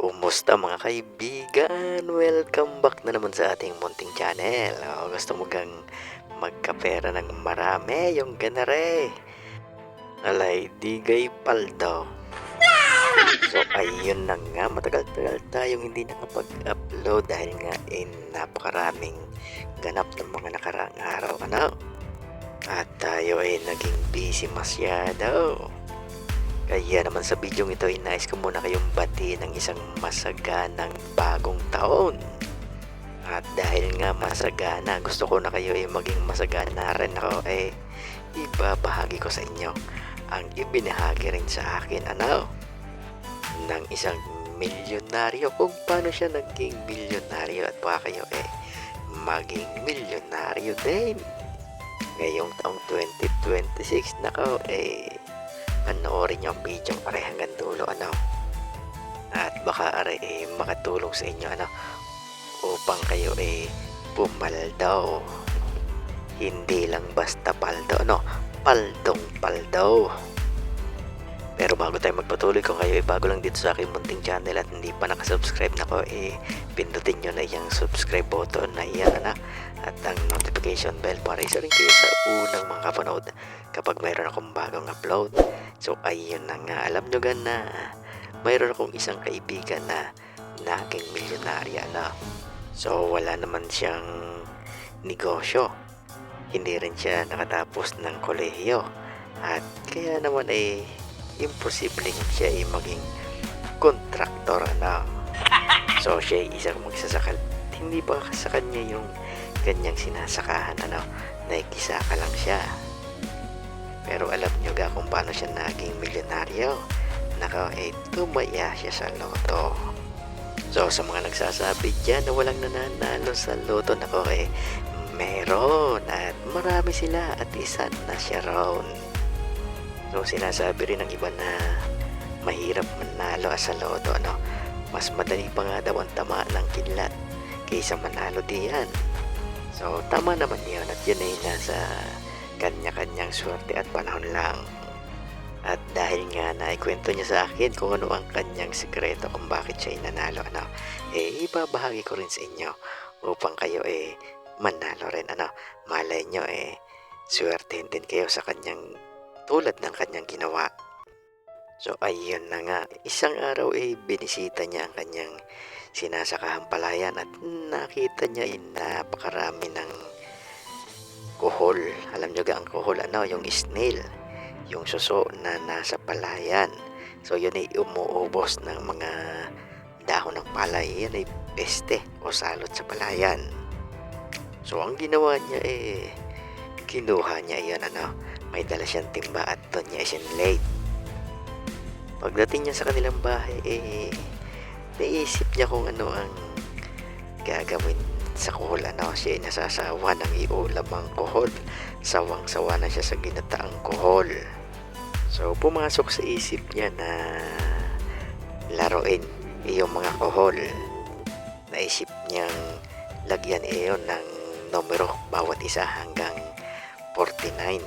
Kumusta mga kaibigan? Welcome back na naman sa ating munting channel. Gusto mo gang magkapera ng marami yung ganare? Alay, digay paldo. So ayun na nga, matagal-tagal tayong hindi nakapag-upload dahil nga napakaraming ganap ng mga nakaraang araw. At tayo ay naging busy masyado. Kaya naman sa video ito ay nais ko muna kayong batiin ng isang masaganang bagong taon. At dahil nga masagana, gusto ko na kayo ay maging masagana rin ako, ibabahagi ko sa inyo ang ibinahagi rin sa akin ng isang milyonaryo, kung paano siya naging milyonaryo at baka kayo maging milyonaryo din ngayong taong 2026. Panoorin nyo ang video hanggang dulo at baka makatulong sa inyo upang kayo pumaldaw, hindi lang basta paldo, paldong paldaw. Pero bago tayo magpatuloy, kung kayo bago lang dito sa aking munting channel at hindi pa nakasubscribe pindutin nyo na yung subscribe button na yan at ang notification bell para isa rin kayo sa unang mga kapanood kapag mayroon akong bagong upload. So ayun na nga, alam nyo na mayroon akong isang kaibigan na naging milyonarya So wala naman siyang negosyo, hindi rin siya nakatapos ng kolehiyo, at kaya naman imposibleng siya maging kontraktor So siya isang magsasakal, hindi pa sa kanya yung ganyang sinasakahan nakikisaka lang siya. Pero alam nyo ga kung paano siya naging milyonaryo? Tumaya siya sa loto. So sa mga nagsasabi dyan na walang nananalo sa loto, meron at marami sila at isa na siya raw. So sinasabi rin ng iba na mahirap manalo sa loto, mas madali pa nga daw ang tama ng kidlat kaysa manalo diyan. So tama naman yun, at yun ay nasa kanya-kanyang swerte at panahon lang. At dahil nga naikwento niya sa akin kung ano ang kanyang sikreto kung bakit siya nanalo, ibabahagi ko rin sa inyo upang kayo manalo rin. Malay nyo swertehin din kayo sa kanyang tulad ng kanyang ginawa. So ayun na nga, isang araw binisita niya ang kanyang sinasakahang palayan at nakita niya napakarami ng kuhol. Alam nyo ga ang kuhol, yung snail, yung suso na nasa palayan. So yun umuubos ng mga dahon ng palay. Yan peste o salot sa palayan. So ang ginawa niya kinuha niya yun, may dala siyang timba at doon niya isinlate. Pagdating niya sa kanilang bahay, naisip niya kung ano ang gagawin sa kuhol. Siya ay nasasawa ng iulam ang kuhol. Sawang-sawa na siya sa ginataang kuhol. So pumasok sa isip niya na laruin yung mga kuhol. Naisip niyang lagyan iyon ng numero bawat isa hanggang 49.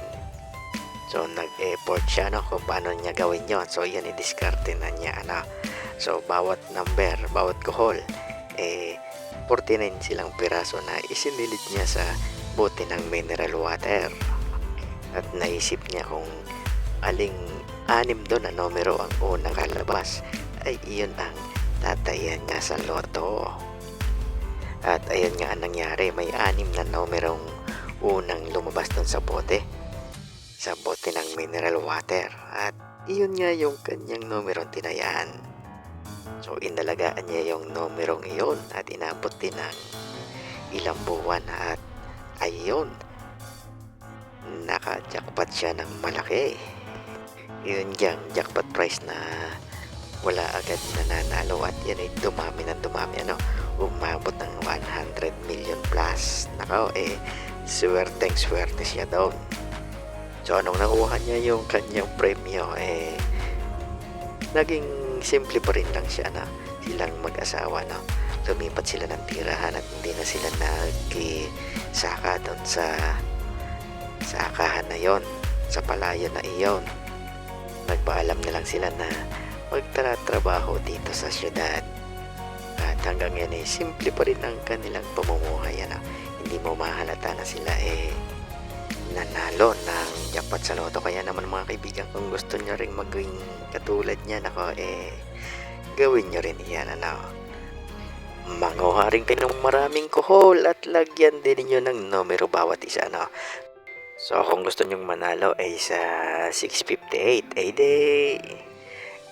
So nag-effort siya kung paano niya gawin yon. So yan i-discarte na niya So bawat number, bawat kuhol 49 silang piraso na isinilit niya sa bote ng mineral water. At naisip niya kung aling 6 doon na numero ang unang kalabas, ay iyon ang tatayan niya sa loto. At ayun nga ang nangyari, may 6 na numerong unang lumabas doon sa bote ng mineral water, at iyon nga yung kanyang numerong tinayaan. So inalagaan niya yung numerong iyon at inabot din ng ilang buwan, at ayun, naka-jackpot siya ng malaki. Yun yung jackpot price na wala agad nananalo, at yan ay dumami ng dumami, umabot ng 100 million plus. Swerte siya doon. So anong nakuha niya yung kanyang premyo, naging simple pa rin lang siya silang mag-asawa lumipat sila ng tirahan at hindi na sila nag-saka doon sa sakahan na yon, sa palayan na iyon. Nagpaalam na lang sila na magtrabaho dito sa syudad. At hanggang ngayon ay simple pa rin ang kanilang pamumuhay, ano. Hindi mo mahalata na sila nanalo ng jackpot sa loto. Kaya naman mga kaibigan, kung gusto nyo ring maging katulad niyan, ako gawin nyo rin iyan, ano. Manguha rin kayo ng maraming kuhol at lagyan din ninyo ng numero bawat isa, ano. So kung gusto nyong manalo ay sa 658,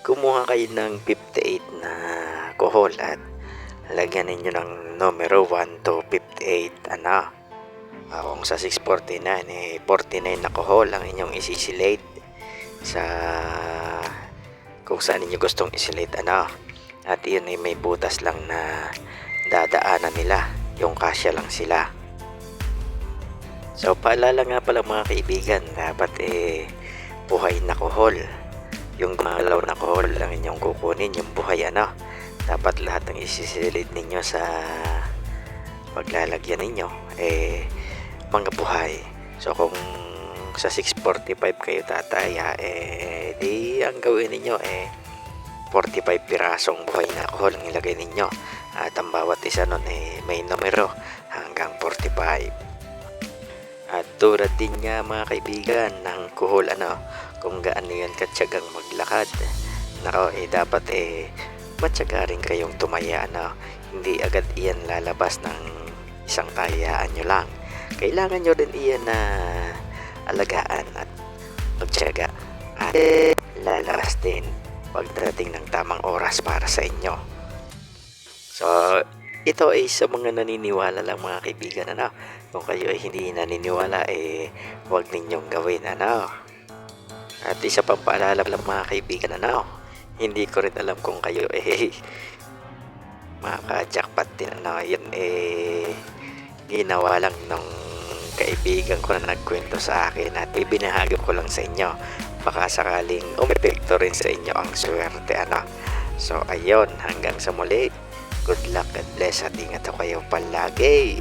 kumuha kayo ng 58 na kuhol at lagyan ninyo ng numero 1 to 58, ano. Kung sa 649 49 na kuhol ang inyong isisilate sa kung saan inyo gustong isilate, ano. At iyon ay may butas lang na dadaanan nila, yung kasya lang sila. So paalala nga pala mga kaibigan, dapat buhay na kuhol. Yung malaw na kuhol lang inyong kukunin, yung buhay, ano. Dapat lahat ng isisilid ninyo sa paglalagyan ninyo mga buhay. So kung sa 645 kayo tataya, di ang gawin ninyo 45 pirasong buhay na kuhol ang ilagay ninyo. At ang bawat isa nun may numero hanggang 45. At tulad din nga mga kaibigan ng kuhol, ano, kung gaano yan katsagang maglakad, nako dapat matyaga rin kayong tumaya, ano. Hindi agad iyan lalabas ng isang tayaan nyo lang. Kailangan nyo rin iyan na alagaan at magtyaga at lalabas din pagdating ng tamang oras para sa inyo. So ito ay sa mga naniniwala lang mga kaibigan, ano. Kung kayo ay hindi naniniwala, huwag ninyong gawin, ano. At isa pang paalala lang mga kaibigan, ano, hindi ko rin alam kung kayo maka-jackpot din, ano. Yun ginawa lang ng kaibigan ko na nagkwento sa akin at ibinahagi ko lang sa inyo. Baka sakaling umepekto rin sa inyo ang swerte, ano. So ayun, hanggang sa muli. Good luck, God bless at ingat kayo palagi.